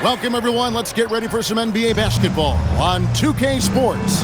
Welcome, everyone. Let's get ready for some NBA basketball on 2K Sports.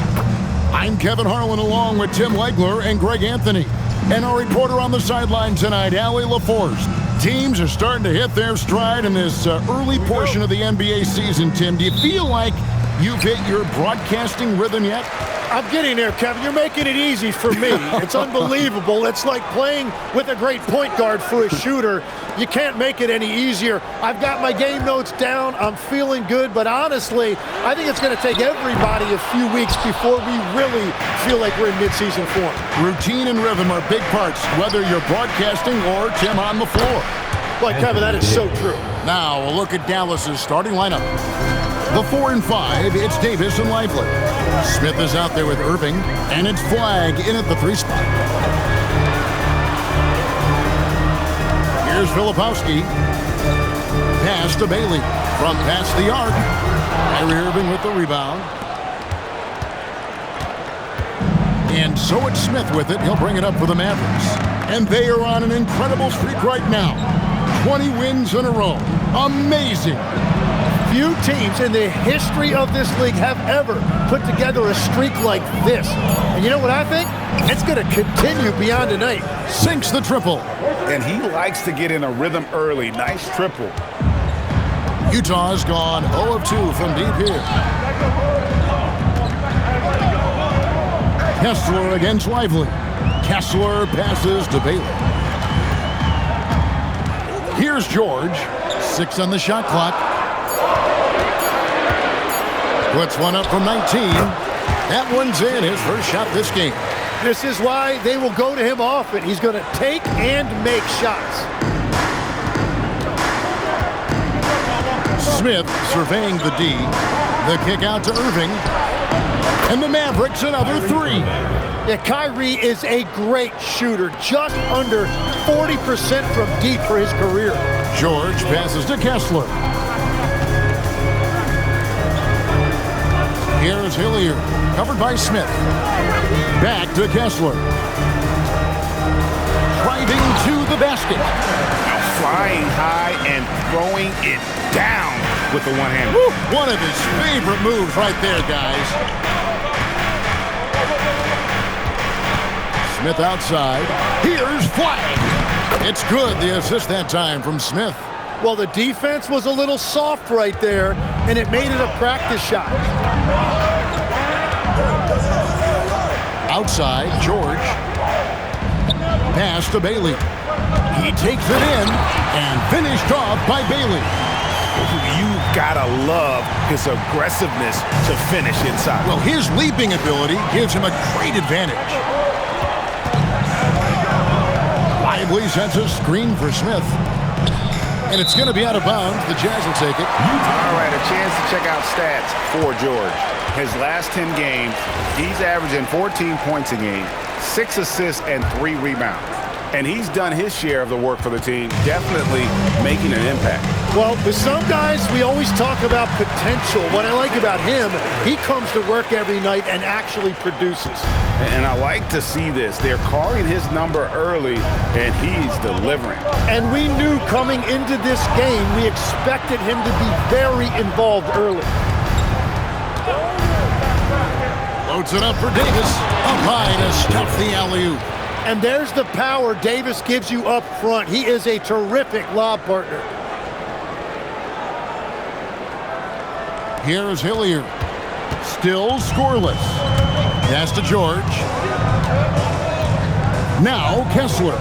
I'm Kevin Harlan along with Tim Legler and Greg Anthony. And our reporter on the sideline tonight, Allie LaForce. Teams are starting to hit their stride in this early portion of the NBA season, Tim. Do you feel like you've hit your broadcasting rhythm yet? I'm getting there, Kevin. You're making it easy for me. It's unbelievable. It's like playing with a great point guard for a shooter. You can't make it any easier. I've got my game notes down. I'm feeling good, but honestly, I think it's going to take everybody a few weeks before we really feel like we're in midseason form. Routine and rhythm are big parts, whether you're broadcasting or Tim on the floor. Well, Kevin, that is so true. Now, a look at Dallas's starting lineup. The 4 and 5, it's Davis and Lively. Smith is out there with Irving, and it's Flagg in at the 3 spot. Here's Filipowski. Pass to Bailey. From past the arc. Kyrie Irving with the rebound. And so it's Smith with it. He'll bring it up for the Mavericks. And they are on an incredible streak right now. 20 wins in a row. Amazing. Few teams in the history of this league have ever put together a streak like this. And you know what I think? It's going to continue beyond tonight. Sinks the triple. And he likes to get in a rhythm early. Nice triple. Utah's gone 0 of 2 from deep here. Kessler against Lively. Kessler passes to Bailey. Here's George. 6 on the shot clock. Puts one up from 19. That one's in, his first shot this game. This is why they will go to him often. He's going to take and make shots. Smith surveying the D. The kick out to Irving. And the Mavericks another 3. Yeah, Kyrie is a great shooter. Just under 40% from deep for his career. George passes to Kessler. Here's Hillard, covered by Smith. Back to Kessler. Driving to the basket. Flying high and throwing it down with the one hand. One of his favorite moves right there, guys. Smith outside. Here's Flagg. It's good, the assist that time from Smith. Well, the defense was a little soft right there, and it made it a practice shot. Outside, George. Pass to Bailey. He takes it in and finished off by Bailey. You've got to love his aggressiveness to finish inside. Well, his leaping ability gives him a great advantage. Lively sets a screen for Smith. And it's going to be out of bounds. The Jazz will take it. All right, a chance to check out stats for George. His last 10 games, he's averaging 14 points a game, 6 assists, and 3 rebounds. And he's done his share of the work for the team, definitely making an impact. Well, with some guys, we always talk about potential. What I like about him, he comes to work every night and actually produces. And I like to see this. They're calling his number early, and he's delivering. And we knew coming into this game, we expected him to be very involved early. Loads it up for Davis. Up high to stuff the alley-oop. And there's the power Davis gives you up front. He is a terrific lob partner. Here's Hillard. Still scoreless. Pass to George. Now Kessler.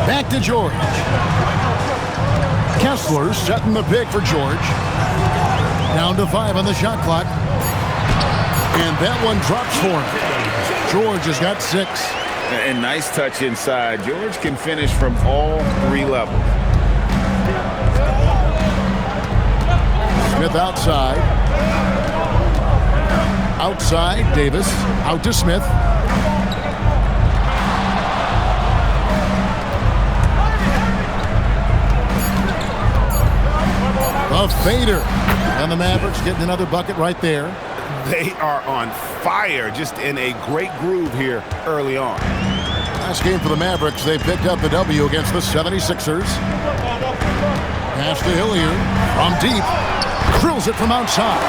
Back to George. Kessler setting the pick for George. Down to 5 on the shot clock. And that one drops for him. George has got 6. And nice touch inside. George can finish from all 3 levels. Smith outside. Outside, Davis. Out to Smith. A fader. And the Mavericks getting another bucket right there. They are on fire, just in a great groove here early on. Last game for the Mavericks, they picked up the W against the 76ers. Pass to Hillard from deep. Drills it from outside.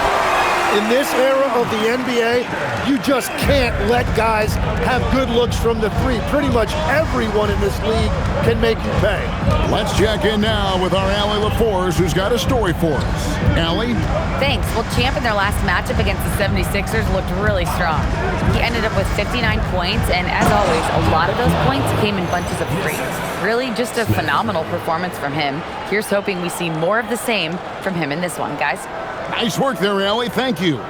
In this era of the NBA, you just can't let guys have good looks from the three. Pretty much everyone in this league can make you pay. Let's check in now with our Allie LaForce, who's got a story for us. Allie? Thanks. Well, Champ in their last matchup against the 76ers looked really strong. He ended up with 59 points, and as always, a lot of those points came in bunches of threes. Really just a phenomenal performance from him. Here's hoping we see more of the same from him in this one, guys. Nice work there, Allie. Thank you.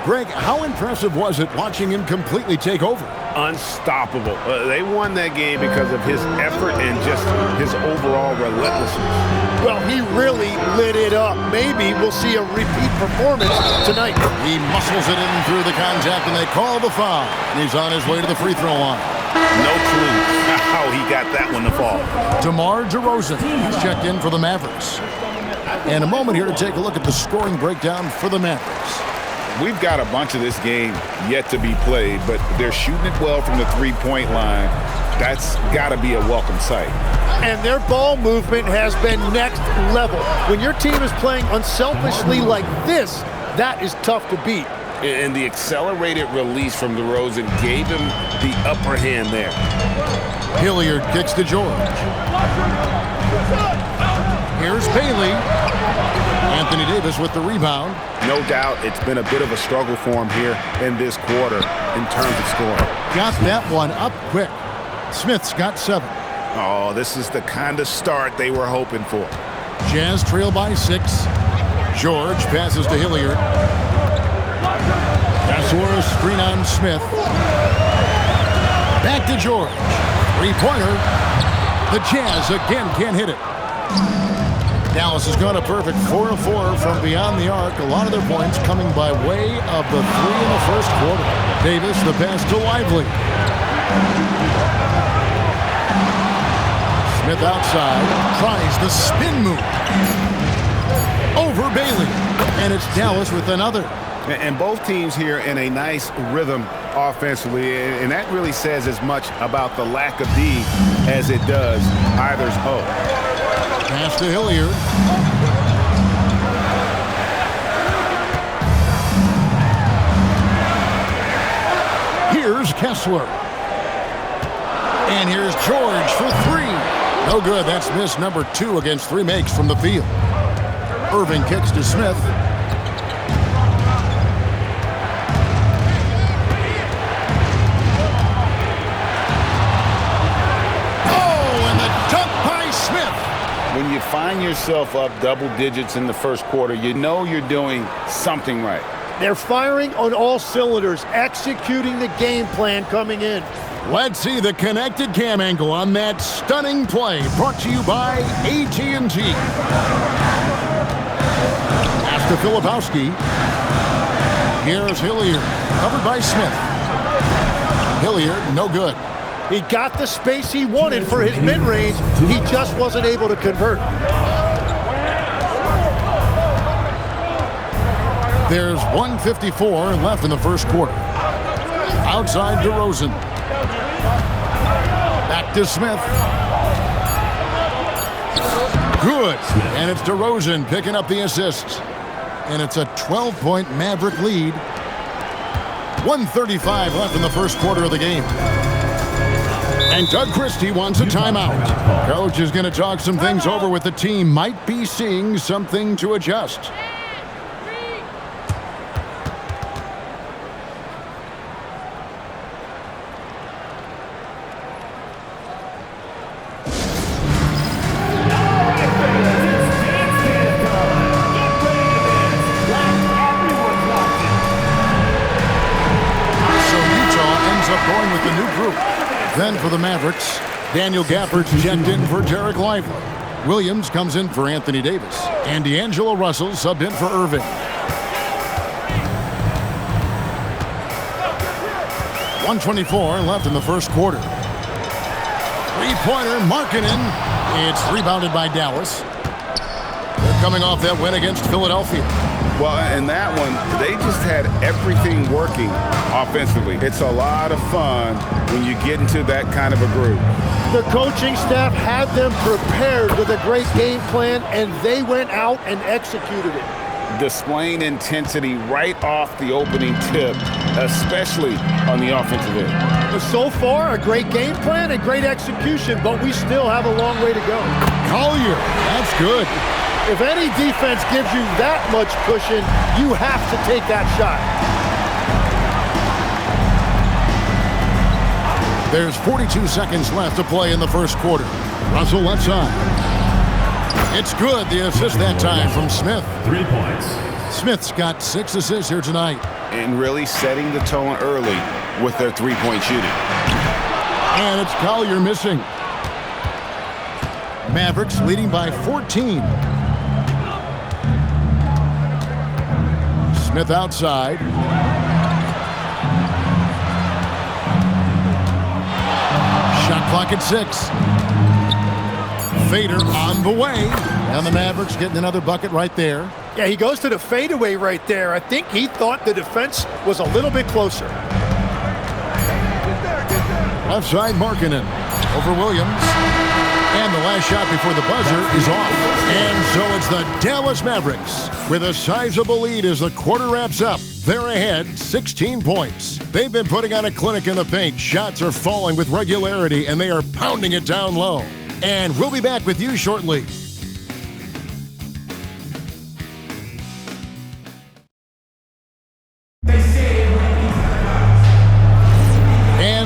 Greg, how impressive was it watching him completely take over? Unstoppable. They won that game because of his effort and just his overall relentlessness. Well, he really lit it up. Maybe we'll see a repeat performance tonight. He muscles it in through the contact, and they call the foul. And he's on his way to the free throw line. No clue how he got that one to fall. DeMar DeRozan, he's checked in for the Mavericks. And a moment here to take a look at the scoring breakdown for the Mavericks. We've got a bunch of this game yet to be played, but they're shooting it well from the three-point line. That's got to be a welcome sight. And their ball movement has been next level. When your team is playing unselfishly like this, that is tough to beat. And the accelerated release from DeRozan gave him the upper hand there. Hillard kicks to George. Here's Bailey. Anthony Davis with the rebound. No doubt it's been a bit of a struggle for him here in this quarter in terms of scoring. Got that one up quick. Smith's got 7. Oh, this is the kind of start they were hoping for. Jazz trail by 6. George passes to Hillard. Casuara screen on Smith. Back to George. Three-pointer. The Jazz again can't hit it. Dallas has gone a perfect 4 of 4 from beyond the arc. A lot of their points coming by way of the 3 in the first quarter. Davis, the pass to Lively. Smith outside, tries the spin move. Over Bailey, and it's Dallas with another. And both teams here in a nice rhythm offensively, and that really says as much about the lack of D as it does either's O. Pass to Hillard. Here's Kessler. And here's George for 3. No good. That's miss number 2 against 3 makes from the field. Irving kicks to Smith. When you find yourself up double digits in the first quarter, you know you're doing something right. They're firing on all cylinders, executing the game plan coming in. Let's see the connected cam angle on that stunning play, brought to you by AT&T. Pass to Filipowski. Here's Hillard, covered by Smith. Hillard, no good. He got the space he wanted for his mid-range. He just wasn't able to convert. There's 1:54 left in the first quarter. Outside DeRozan. Back to Smith. Good. And it's DeRozan picking up the assist. And it's a 12-point Maverick lead. 1:35 left in the first quarter of the game. And Doug Christie wants a timeout. Coach is going to talk some things over with the team. Might be seeing something to adjust. So Utah ends up going with the new group. Then for the Mavericks, Daniel Gafford's checked in for Derek Lively. Williams comes in for Anthony Davis. And D'Angelo Russell subbed in for Irving. .124 left in the first quarter. Three-pointer, Markkanen. It's rebounded by Dallas. They're coming off that win against Philadelphia. Well, in that one, they just had everything working offensively. It's a lot of fun when you get into that kind of a group. The coaching staff had them prepared with a great game plan, and they went out and executed it. Displaying intensity right off the opening tip, especially on the offensive end. So far, a great game plan and great execution, but we still have a long way to go. Collier, that's good. If any defense gives you that much cushion, you have to take that shot. There's 42 seconds left to play in the first quarter. Russell left side. It's good. The assist that time from Smith. 3 points. Smith's got 6 assists here tonight. And really setting the tone early with their three-point shooting. And it's Collier missing. Mavericks leading by 14. Smith outside. Shot clock at 6. Fader on the way. And the Mavericks getting another bucket right there. Yeah, he goes to the fadeaway right there. I think he thought the defense was a little bit closer. Left side, Markkanen over Williams. And the last shot before the buzzer is off. And so it's the Dallas Mavericks with a sizable lead as the quarter wraps up. They're ahead 16 points. They've been putting on a clinic in the paint. Shots are falling with regularity, and they are pounding it down low. And we'll be back with you shortly.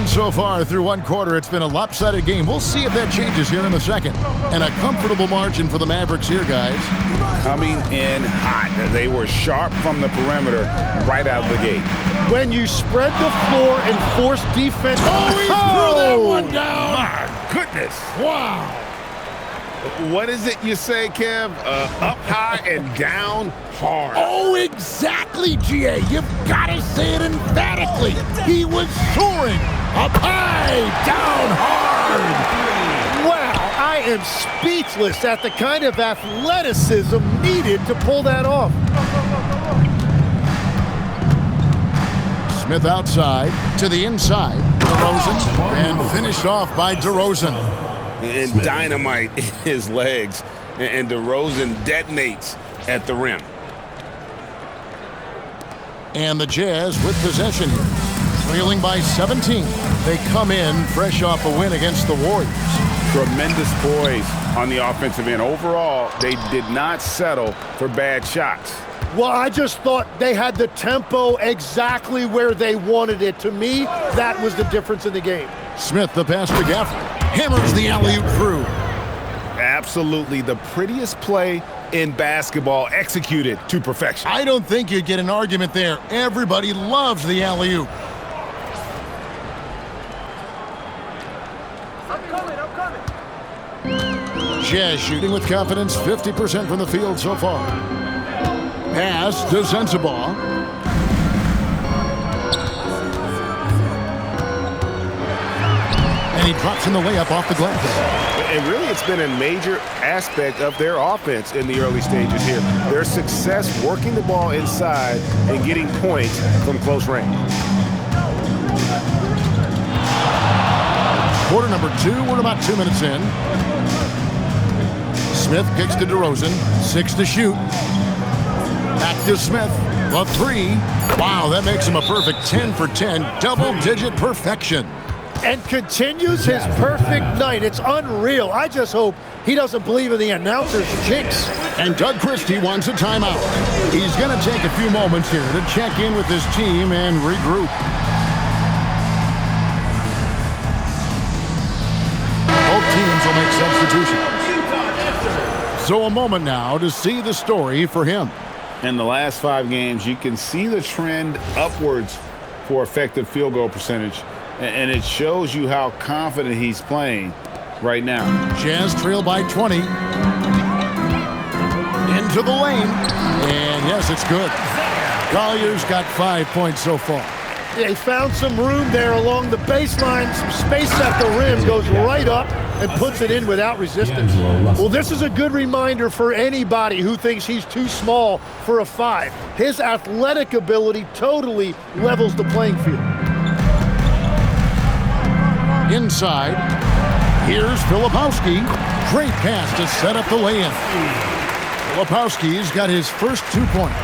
So far through one quarter, it's been a lopsided game. We'll see if that changes here in the second. And a comfortable margin for the Mavericks here, guys. Coming in hot. They were sharp from the perimeter right out of the gate. When you spread the floor and force defense... Oh, he threw that one down! My goodness. Wow. What is it you say, Kev? Up high and down hard. Oh, exactly, G.A. You've got to say it emphatically. He was soaring. Up high, down hard. Wow, I am speechless at the kind of athleticism needed to pull that off. Smith outside to the inside. DeRozan, and finished off by DeRozan. And dynamite in his legs. And DeRozan detonates at the rim. And the Jazz with possession here. Trailing by 17. They come in fresh off a win against the Warriors. Tremendous poise on the offensive end. Overall, they did not settle for bad shots. Well, I just thought they had the tempo exactly where they wanted it. To me, that was the difference in the game. Smith, the pass to Gafford. Hammers the alley-oop through. Absolutely the prettiest play in basketball, executed to perfection. I don't think you'd get an argument there. Everybody loves the alley-oop. Jazz shooting with confidence, 50% from the field so far. Pass to Sensabaugh. And he drops in the layup off the glass. And really, it's been a major aspect of their offense in the early stages here. Their success working the ball inside and getting points from close range. Quarter number 2, we're about 2 minutes in. Smith kicks to DeRozan, 6 to shoot. Back to Smith, a 3. Wow, that makes him a perfect 10 for 10, double-digit perfection. And continues his perfect night. It's unreal. I just hope he doesn't believe in the announcer's jinx. And Doug Christie wants a timeout. He's going to take a few moments here to check in with his team and regroup. Both teams will make substitutions. So a moment now to see the story for him. In the last 5 games, you can see the trend upwards for effective field goal percentage. And it shows you how confident he's playing right now. Jazz trail by 20. Into the lane. And yes, it's good. Collier's got 5 points so far. They found some room there along the baseline. Some space at the rim, goes right up, and puts it in without resistance. Well, this is a good reminder for anybody who thinks he's too small for a 5. His athletic ability totally levels the playing field. Inside, here's Filipowski. Great pass to set up the lay-in. Filipowski's got his first 2 points.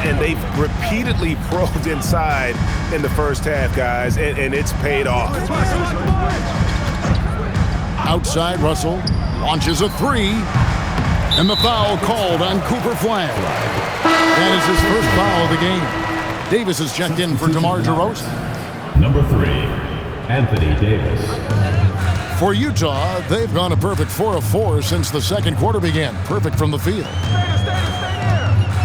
And they've repeatedly probed inside in the first half, guys, and it's paid off. Outside, Russell launches a 3. And the foul called on Cooper Flag. That is his first foul of the game. Davis is checked in for DeMar DeRozan. Number 3, Anthony Davis. For Utah, they've gone a perfect 4 of 4 since the second quarter began. Perfect from the field.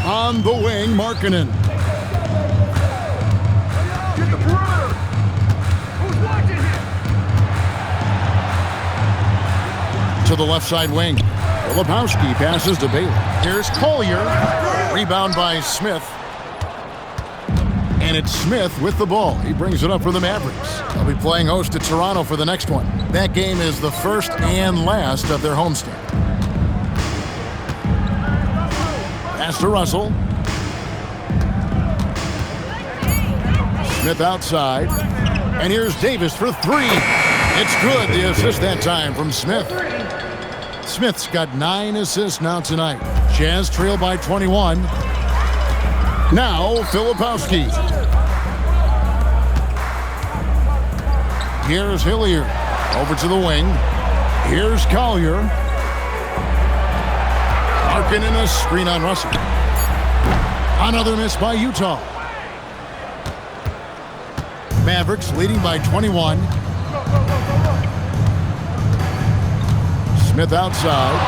On the wing, Markkanen. Get the perimeter. Who's watching here? To the left side wing. Filipowski passes to Bailey. Here's Collier. Rebound by Smith. And it's Smith with the ball. He brings it up for the Mavericks. They'll be playing host to Toronto for the next one. That game is the first and last of their homestand. Pass to Russell. Smith outside. And here's Davis for 3. It's good. The assist that time from Smith. Smith's got 9 assists now tonight. Jazz trail by 21. Now Filipowski. Here's Hillard. Over to the wing. Here's Collier. Markkanen a screen on Russell. Another miss by Utah. Mavericks leading by 21. Smith outside.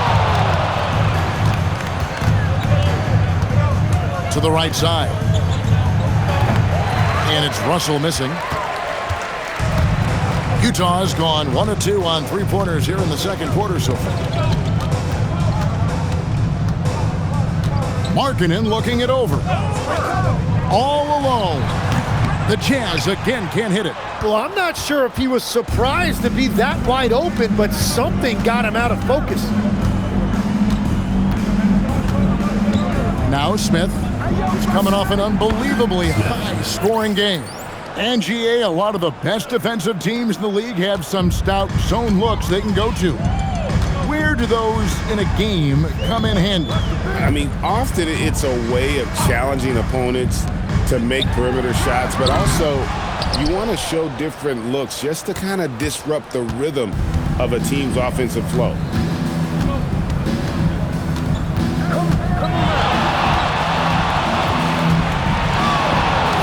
To the right side. And it's Russell missing. Utah has gone 1 of 2 on 3-pointers here in the second quarter so far. Markkanen looking it over. All alone. The Jazz again can't hit it. Well, I'm not sure if he was surprised to be that wide open, but something got him out of focus. Now Smith is coming off an unbelievably high-scoring game. And GA, a lot of the best defensive teams in the league have some stout zone looks they can go to. Where do those in a game come in handy? I mean, often it's a way of challenging opponents to make perimeter shots, but also you want to show different looks just to kind of disrupt the rhythm of a team's offensive flow.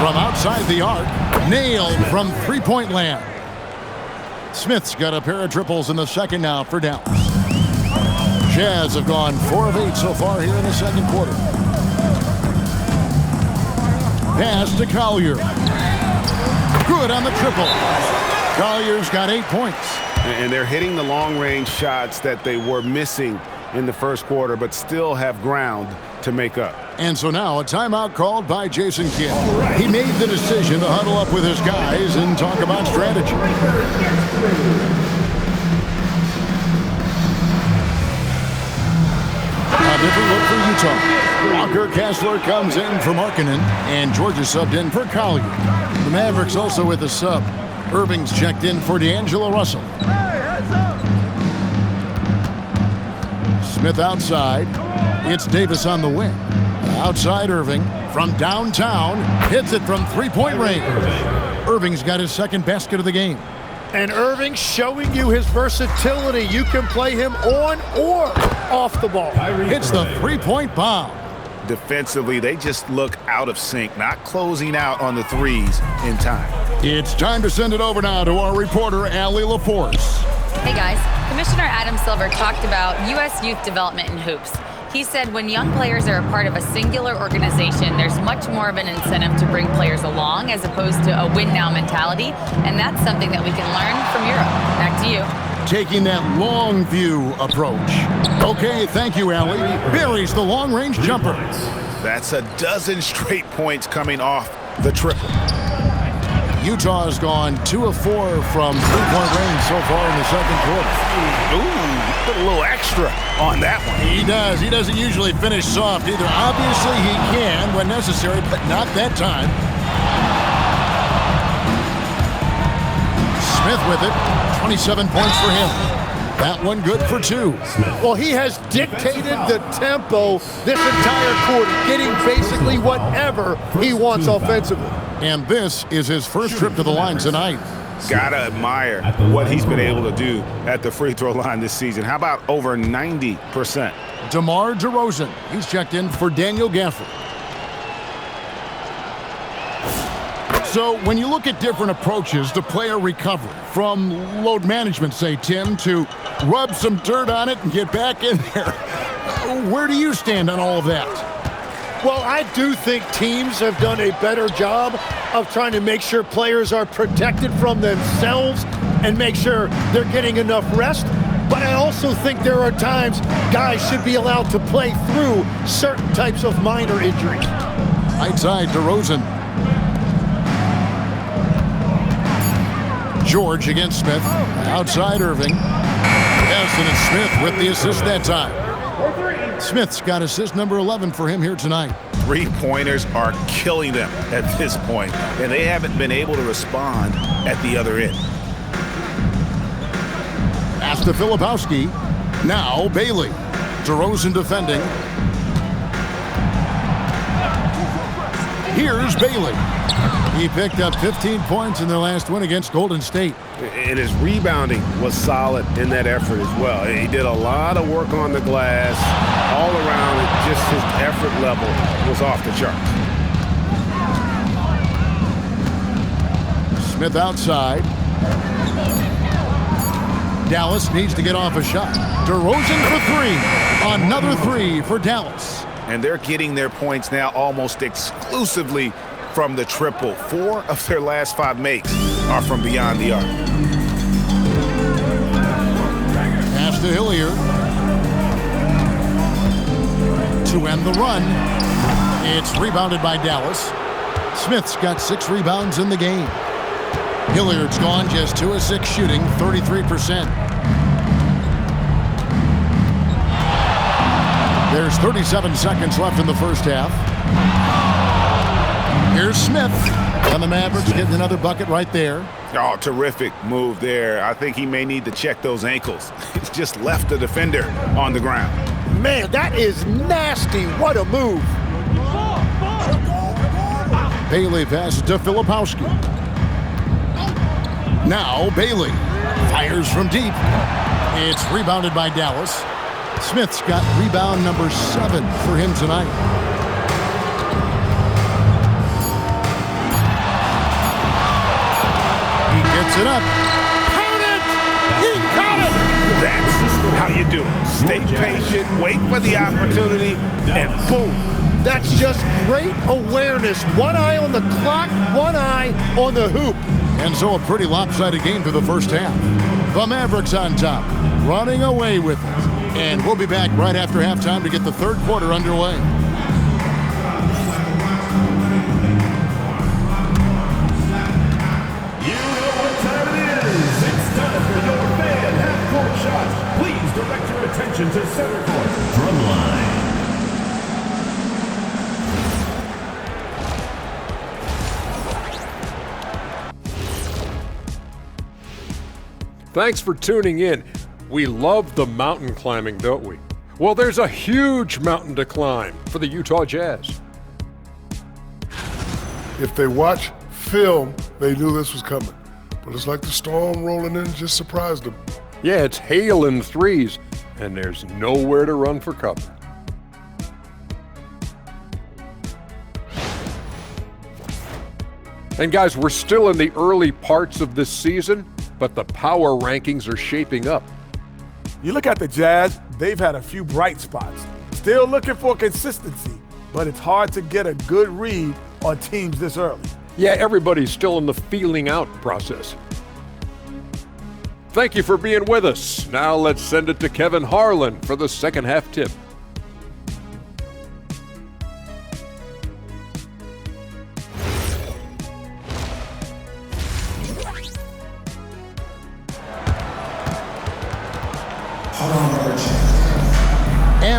From outside the arc, nailed from three-point land. Smith's got a pair of triples in the second now for Dallas. Jazz have gone 4 of 8 so far here in the second quarter. Pass to Collier. Good on the triple. Collier's got 8 points. And they're hitting the long-range shots that they were missing in the first quarter, but still have ground to make up. And so now a timeout called by Jason Kidd. He made the decision to huddle up with his guys and talk about strategy. A different look for Utah. Walker Kessler comes in for Markkanen, and Georgia subbed in for Collier. The Mavericks also with a sub. Irving's checked in for D'Angelo Russell. Smith outside. It's Davis on the wing. Outside Irving from downtown. Hits it from three-point range. Irving's got his second basket of the game. And Irving showing you his versatility. You can play him on or off the ball. Hits the three-point bomb. Defensively, they just look out of sync, not closing out on the threes in time. It's time to send it over now to our reporter, Allie LaForce. Hey guys, Commissioner Adam Silver talked about U.S. youth development in hoops. He said when young players are a part of a singular organization, there's much more of an incentive to bring players along as opposed to a win-now mentality, and that's something that we can learn from Europe. Back to you. Taking that long view approach. Okay, thank you, Allie. Buries the long-range jumper. That's a dozen straight points coming off the triple. Utah has gone 2 of 4 from three-point range so far in the second quarter. Ooh, put a little extra on that one. He does. He doesn't usually finish soft either. Obviously, he can when necessary, but not that time. Smith with it. 27 points for him. That one good for 2. Well, he has dictated the tempo this entire quarter, getting basically whatever he wants offensively. And this is his first trip to the line tonight. Gotta admire what he's been able to do at the free throw line this season. How about over 90%? DeMar DeRozan. He's checked in for Daniel Gafford. So when you look at different approaches to player recovery, from load management, say, Tim, to rub some dirt on it and get back in there, where do you stand on all of that? Well, I do think teams have done a better job of trying to make sure players are protected from themselves and make sure they're getting enough rest. But I also think there are times guys should be allowed to play through certain types of minor injuries. Right side, DeRozan. George against Smith. Outside Irving. Yes, and it's Smith with the assist that time. Smith's got assist number 11 for him here tonight. Three-pointers are killing them at this point, and they haven't been able to respond at the other end. Pass to Filipowski. Now Bailey. DeRozan defending. Here's Bailey. He picked up 15 points in their last win against Golden State. And his rebounding was solid in that effort as well. He did a lot of work on the glass. All around, just his effort level was off the charts. Smith outside. Dallas needs to get off a shot. DeRozan for 3. Another 3 for Dallas. And they're getting their points now almost exclusively from the triple. 4 of their last 5 makes are from beyond the arc. Pass to Hillard. To end the run. It's rebounded by Dallas. Smith's got 6 rebounds in the game. Hilliard's gone just 2 of 6 shooting, 33%. There's 37 seconds left in the first half. Here's Smith. And the Mavericks getting another bucket right there. Oh, terrific move there. I think he may need to check those ankles. He's just left the defender on the ground. Man, that is nasty. What a move. Bailey passes to Filipowski. Now Bailey fires from deep. It's rebounded by Dallas. Smith's got rebound number 7 for him tonight. He gets it up. Count it! He got it! That's how you do it. Stay patient, wait for the opportunity, and boom. That's just great awareness. One eye on the clock, one eye on the hoop. And so a pretty lopsided game for the first half. The Mavericks on top, running away with it. And we'll be back right after halftime to get the third quarter underway. You know what time it is. It's time for your fan half-court shots. Please direct your attention to center court. Drumline. Thanks for tuning in. We love the mountain climbing, don't we? Well, there's a huge mountain to climb for the Utah Jazz. If they watch film, they knew this was coming. But it's like the storm rolling in just surprised them. Yeah, it's hail in threes, and there's nowhere to run for cover. And guys, we're still in the early parts of this season, but the power rankings are shaping up. You look at the Jazz, they've had a few bright spots. Still looking for consistency, but it's hard to get a good read on teams this early. Yeah, everybody's still in the feeling out process. Thank you for being with us. Now let's send it to Kevin Harlan for the second half tip.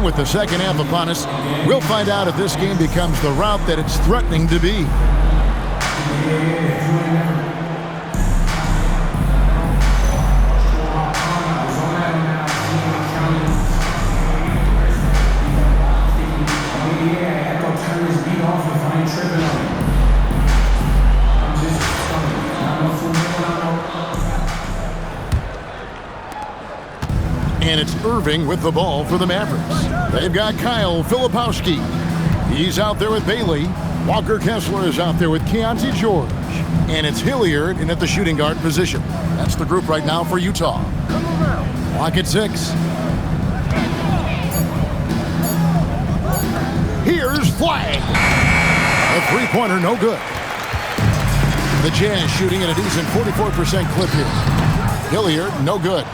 And with the second half upon us, we'll find out if this game becomes the route that it's threatening to be. And it's Irving with the ball for the Mavericks. They've got Kyle Filipowski. He's out there with Bailey. Walker Kessler is out there with Keontae George. And it's Hillard in at the shooting guard position. That's the group right now for Utah. Clock at 6. Here's Flag. A three-pointer, no good. The Jazz shooting at a decent 44% clip here. Hillard, no good.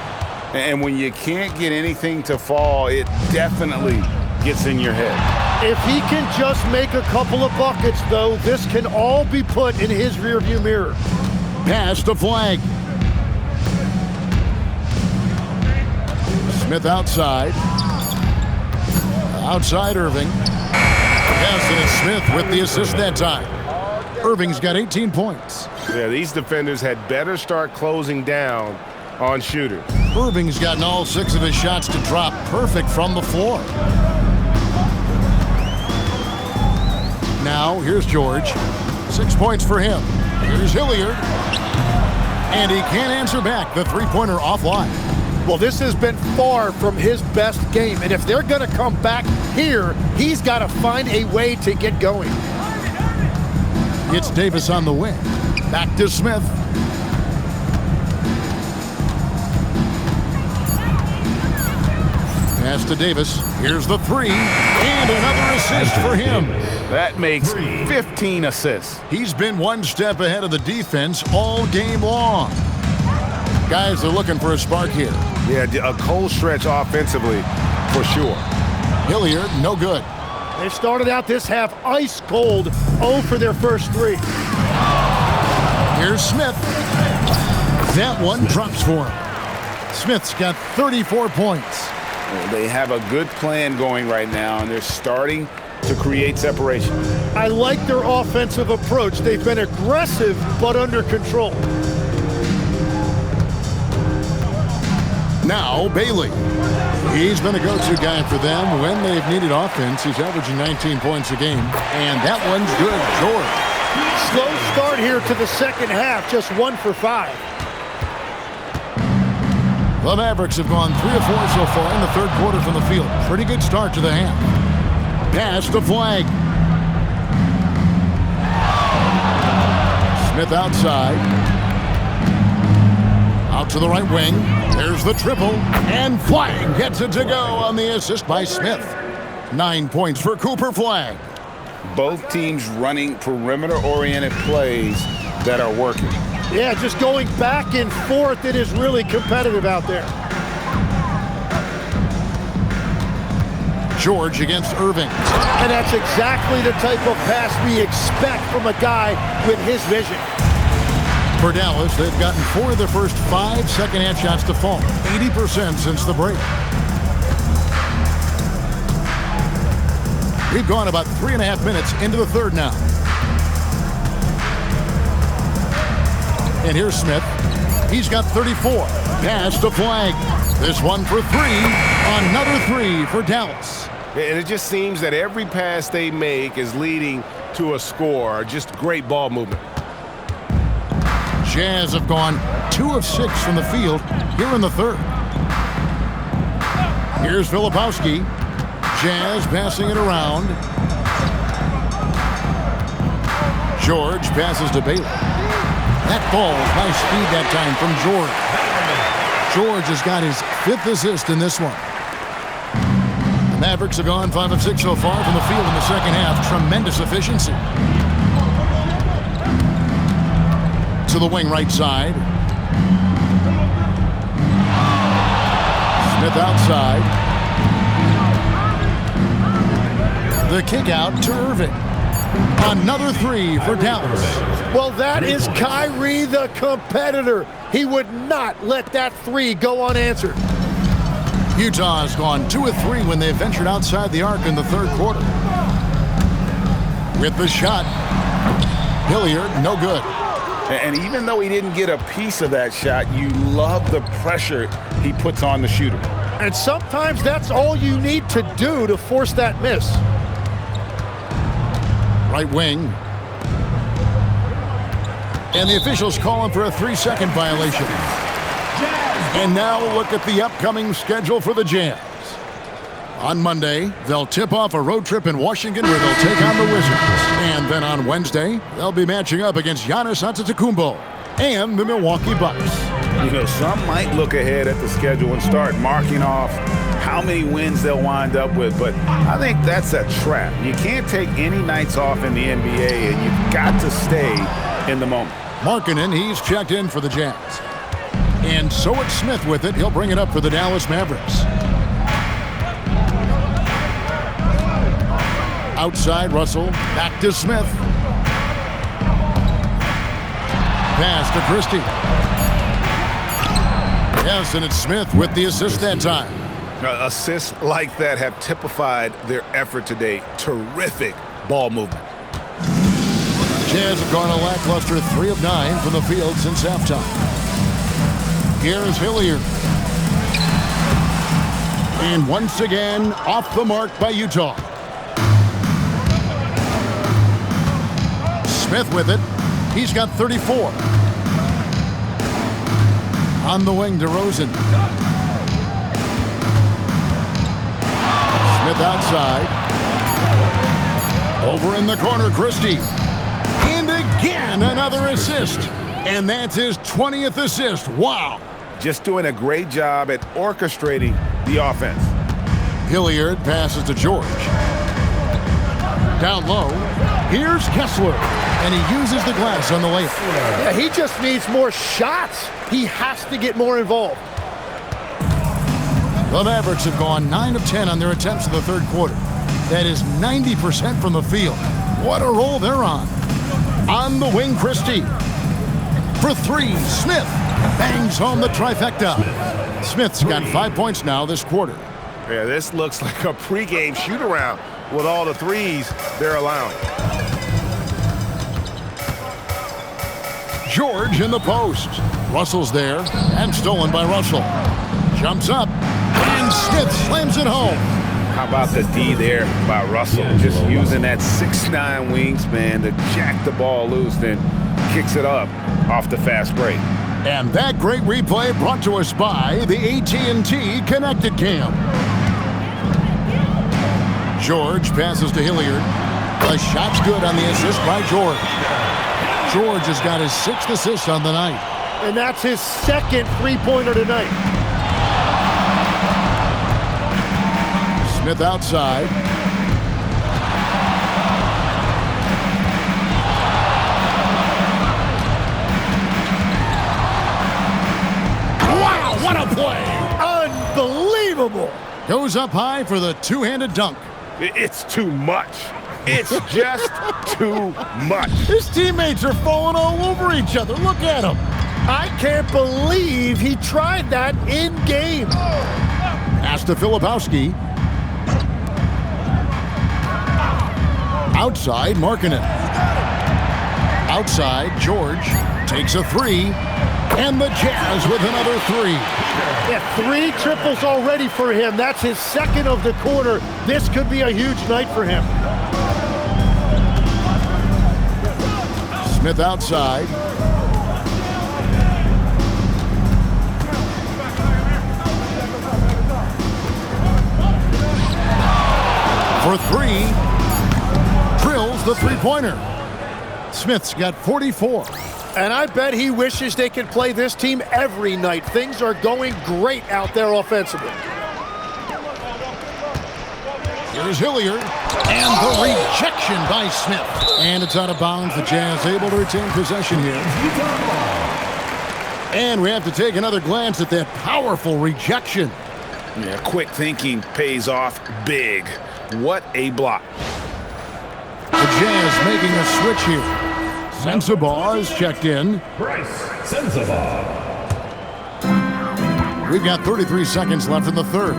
And when you can't get anything to fall, it definitely gets in your head. If he can just make a couple of buckets, though, this can all be put in his rearview mirror. Pass to Flag. Smith outside. Outside Irving. Yes, and it's Smith with the assist that time. Irving's got 18 points. Yeah, these defenders had better start closing down on shooters. Irving's gotten all 6 of his shots to drop perfect from the floor. Now, here's George. 6 points for him. Here's Hillard. And he can't answer back. The three-pointer offline. Well, this has been far from his best game. And if they're going to come back here, he's got to find a way to get going. It's Davis on the wing. Back to Smith. Pass to Davis. Here's the three. And another assist for him. That makes 15 assists. He's been one step ahead of the defense all game long. Guys, they're looking for a spark here. Yeah, a cold stretch offensively for sure. Hillard, no good. They started out this half ice cold, 0 for their first 3. Here's Smith. That one drops for him. Smith's got 34 points. They have a good plan going right now, and they're starting to create separation. I like their offensive approach. They've been aggressive, but under control. Now, Bailey. He's been a go-to guy for them when they've needed offense. He's averaging 19 points a game, and that one's good. George. Slow start here to the second half, just 1 for 5. The Mavericks have gone 3 of 4 so far in the third quarter from the field. Pretty good start to the half. Pass to Flag. Smith outside. Out to the right wing. There's the triple. And Flag gets it to go on the assist by Smith. 9 points for Cooper Flag. Both teams running perimeter-oriented plays that are working. Yeah, just going back and forth. It is really competitive out there. George against Irving. And that's exactly the type of pass we expect from a guy with his vision. For Dallas, they've gotten 4 of their first 5 second-half shots to fall. 80% since the break. We've gone about 3.5 minutes into the third now. And here's Smith. He's got 34. Pass to Flag. This one for 3. Another 3 for Dallas. And it just seems that every pass they make is leading to a score. Just great ball movement. Jazz have gone 2 of 6 from the field here in the third. Here's Filipowski. Jazz passing it around. George passes to Bailey. That ball, high speed that time from George. George has got his 5th assist in this one. The Mavericks have gone 5 of 6 so far from the field in the second half. Tremendous efficiency. To the wing right side. Smith outside. The kick out to Irving. Another 3 for Dallas. Well, that is Kyrie the competitor. He would not let that 3 go unanswered. Utah has gone 2 of 3 when they ventured outside the arc in the third quarter. With the shot, Hillard, no good. And even though he didn't get a piece of that shot, you love the pressure he puts on the shooter. And sometimes that's all you need to do to force that miss. Right wing. And the officials calling for a 3-second violation. And now look at the upcoming schedule for the Jazz. On Monday, they'll tip off a road trip in Washington where they'll take on the Wizards. And then on Wednesday, they'll be matching up against Giannis Antetokounmpo and the Milwaukee Bucks. You know, some might look ahead at the schedule and start marking off how many wins they'll wind up with, but I think that's a trap. You can't take any nights off in the NBA, and you've got to stay in the moment. Markkanen, he's checked in for the Jazz. And so it's Smith with it. He'll bring it up for the Dallas Mavericks. Outside, Russell. Back to Smith. Pass to Christie. Yes, and it's Smith with the assist that time. Assists like that have typified their effort today. Terrific ball movement. Jazz have gone a lackluster 3 of 9 from the field since halftime. Here's Hillard. And once again, off the mark by Utah. Smith with it. He's got 34. On the wing, DeRozan. Smith outside. Over in the corner, Christie. And again, another assist. And that's his 20th assist. Wow. Just doing a great job at orchestrating the offense. Hillard passes to George. Down low. Here's Kessler. And he uses the glass on the layup. Yeah, he just needs more shots. He has to get more involved. The Mavericks have gone 9 of 10 on their attempts in the third quarter. That is 90% from the field. What a roll they're on. On the wing, Christie. For 3, Smith bangs home the trifecta. Smith's got 5 points now this quarter. Yeah, this looks like a pregame shoot-around with all the threes they're allowing. George in the post. Russell's there, and stolen by Russell. Jumps up, and Smith slams it home. How about the D there by Russell? Just using that 6'9" wingspan to jack the ball loose, then kicks it up off the fast break. And that great replay brought to us by the AT&T Connected Cam. George passes to Hillard. The shot's good on the assist by George. George has got his 6th assist on the night. And that's his 2nd three-pointer tonight. Smith outside. Wow, what a play! Unbelievable! Goes up high for the two-handed dunk. It's too much. It's just too much. His teammates are falling all over each other. Look at him. I can't believe he tried that in game. Pass to Filipowski. Outside, Markkanen. Outside, George takes a 3. And the Jazz with another 3. Yeah, 3 triples already for him. That's his 2nd of the quarter. This could be a huge night for him. Smith outside. For 3. Drills the three-pointer. Smith's got 44. And I bet he wishes they could play this team every night. Things are going great out there offensively. Here's Hillard. And the rejection by Smith. And it's out of bounds. The Jazz able to retain possession here. And we have to take another glance at that powerful rejection. Yeah, quick thinking pays off big. What a block. The Jazz making a switch here. Sensabaugh is checked in. Bryce Sensabaugh. We've got 33 seconds left in the third.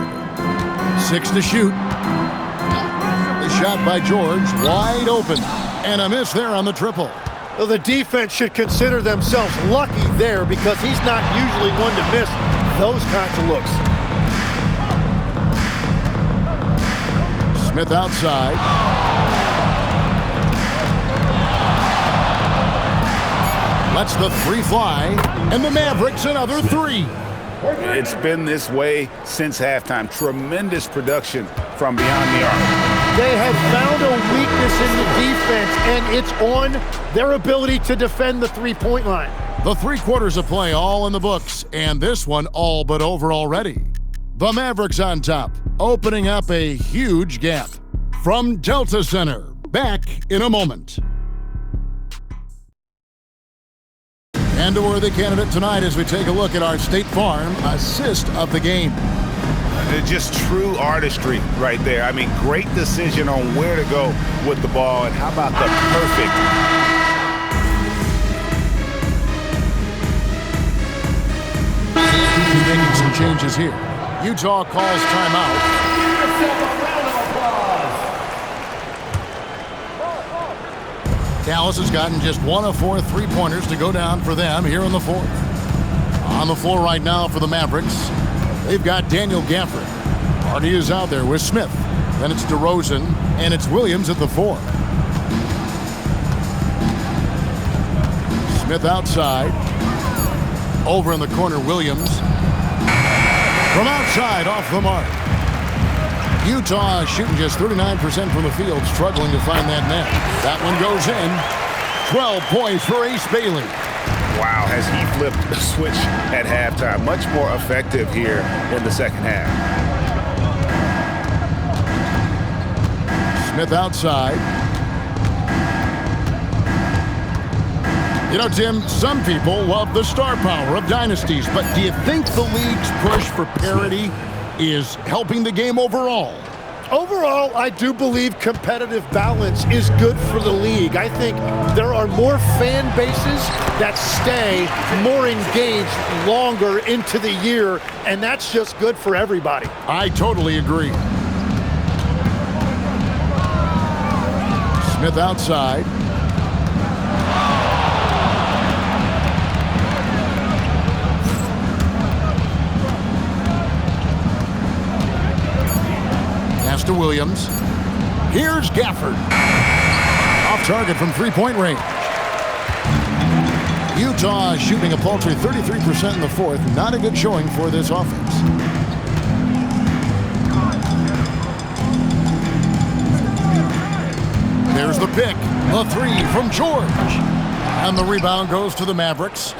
6 to shoot. The shot by George, wide open. And a miss there on the triple. Well, the defense should consider themselves lucky there because he's not usually one to miss those kinds of looks. Smith outside. Lets the three fly. And the Mavericks another three. It's been this way since halftime. Tremendous production from beyond the arc. They have found a weakness in the defense, and it's on their ability to defend the three-point line. The 3 quarters of play all in the books, and this one all but over already. The Mavericks on top, opening up a huge gap. From Delta Center, back in a moment. And a worthy candidate tonight as we take a look at our State Farm assist of the game. Just true artistry right there. I mean, great decision on where to go with the ball, and how about the perfect. Making some changes here. Utah calls timeout. Dallas has gotten just 1 of 4 3-pointers to go down for them here in the fourth. On the floor right now for the Mavericks, they've got Daniel Gafford. Hardy is out there with Smith. Then it's DeRozan, and it's Williams at the 4. Smith outside. Over in the corner, Williams. From outside, off the mark. Utah shooting just 39% from the field, struggling to find that net. That one goes in. 12 points for Ace Bailey. Wow, has he flipped the switch at halftime. Much more effective here in the second half. Smith outside. You know, Tim, some people love the star power of dynasties, but do you think the league's push for parity is helping the game overall? Overall, I do believe competitive balance is good for the league. I think there are more fan bases that stay more engaged longer into the year, and that's just good for everybody. I totally agree. Smith outside. Pass to Williams. Here's Gafford. Off target from three-point range. Utah shooting a paltry 33% in the fourth. Not a good showing for this offense. There's the pick. A three from George. And the rebound goes to the Mavericks.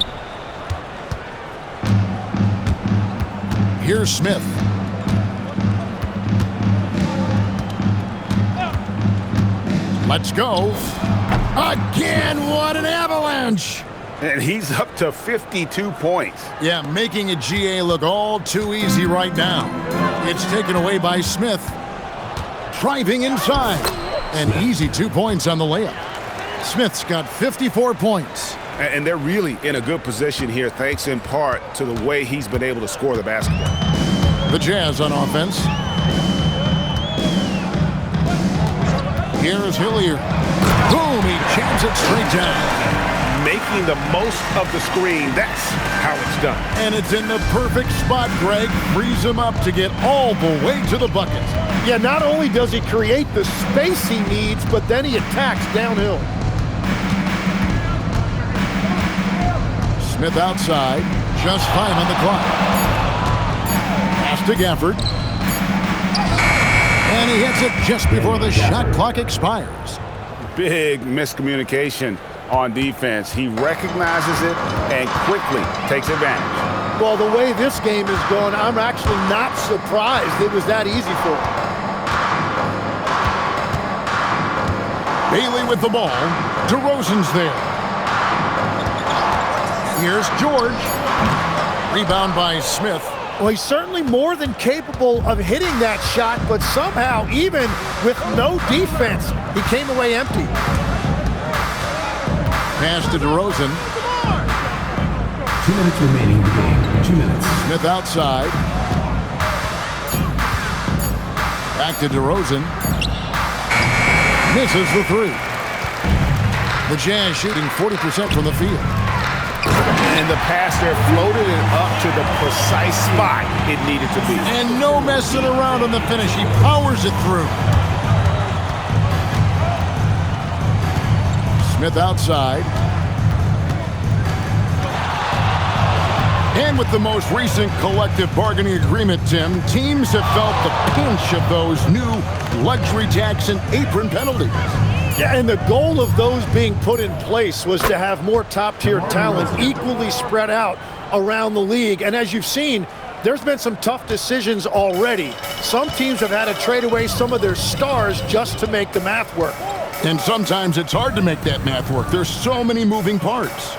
Here's Smith. Let's go. Again, what an avalanche. And he's up to 52 points. Yeah, making a GA look all too easy right now. It's taken away by Smith. Driving inside. And easy 2 points on the layup. Smith's got 54 points. And they're really in a good position here, thanks in part to the way he's been able to score the basketball. The Jazz on offense. Here is Hillard. Boom, he jams it straight down. Making the most of the screen, that's how it's done. And it's in the perfect spot, Greg. Frees him up to get all the way to the bucket. Yeah, not only does he create the space he needs, but then he attacks downhill. Smith outside, just 5 on the clock. Pass to Gafford. And he hits it just before the shot clock expires. Big miscommunication on defense. He recognizes it and quickly takes advantage. Well, the way this game is going, I'm actually not surprised it was that easy for him. Bailey with the ball. DeRozan's there. Here's George. Rebound by Smith. Well, he's certainly more than capable of hitting that shot, but somehow, even with no defense, he came away empty. Pass to DeRozan. 2 minutes remaining in the game. 2 minutes. Smith outside. Back to DeRozan. Misses the three. The Jazz shooting 40% from the field. And the pass there floated it up to the precise spot it needed to be. And no messing around on the finish. He powers it through. Smith outside. And with the most recent collective bargaining agreement, Tim, teams have felt the pinch of those new luxury tax and apron penalties. Yeah, and the goal of those being put in place was to have more top-tier talent equally spread out around the league. And as you've seen, there's been some tough decisions already. Some teams have had to trade away some of their stars just to make the math work. And sometimes it's hard to make that math work. There's so many moving parts.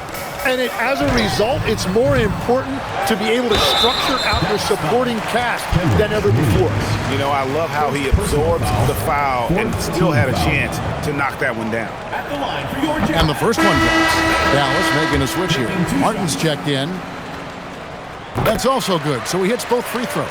And as a result, it's more important to be able to structure out your supporting cast than ever before. You know, I love how he absorbed the foul and still had a chance to knock that one down. At the line for your And the first one drops. Dallas making a switch here. Martin's checked in. That's also good, so he hits both free throws.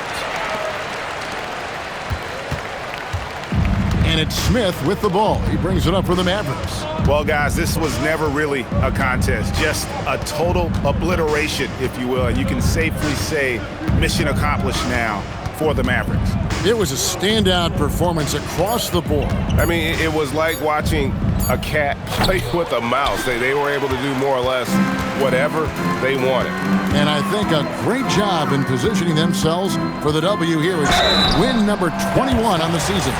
And it's Smith with the ball. He brings it up for the Mavericks. Well, guys, this was never really a contest, just a total obliteration, if you will. And you can safely say mission accomplished now for the Mavericks. It was a standout performance across the board. I mean, it was like watching a cat play with a mouse. They were able to do more or less whatever they wanted. And I think a great job in positioning themselves for the W here. It's win number 21 on the season.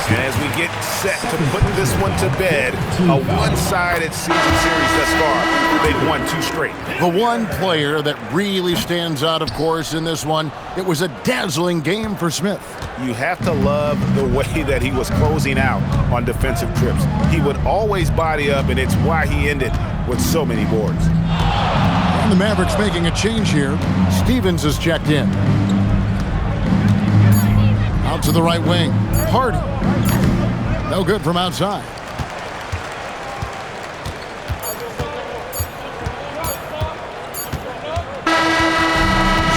And as we get set to put this one to bed, a one-sided season series thus far. They've won 2 straight. The one player that really stands out, of course, in this one, it was a dazzling game for Smith. You have to love the way that he was closing out on defensive trips. He would always body up, and it's why he ended with so many boards. And the Mavericks making a change here. Stevens is checked in. Out to the right wing. Hardy. No good from outside.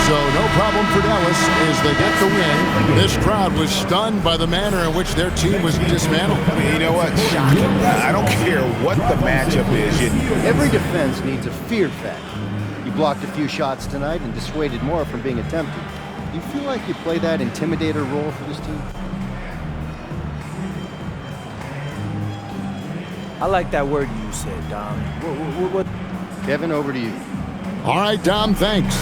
So no problem for Dallas as they get the win. This crowd was stunned by the manner in which their team was dismantled. You know what? Shocking. I don't care what the matchup is. Every defense needs a fear factor. You blocked a few shots tonight and dissuaded more from being attempted. Do you feel like you play that intimidator role for this team? I like that word you said, Dom. What? Kevin, over to you. All right, Dom, thanks.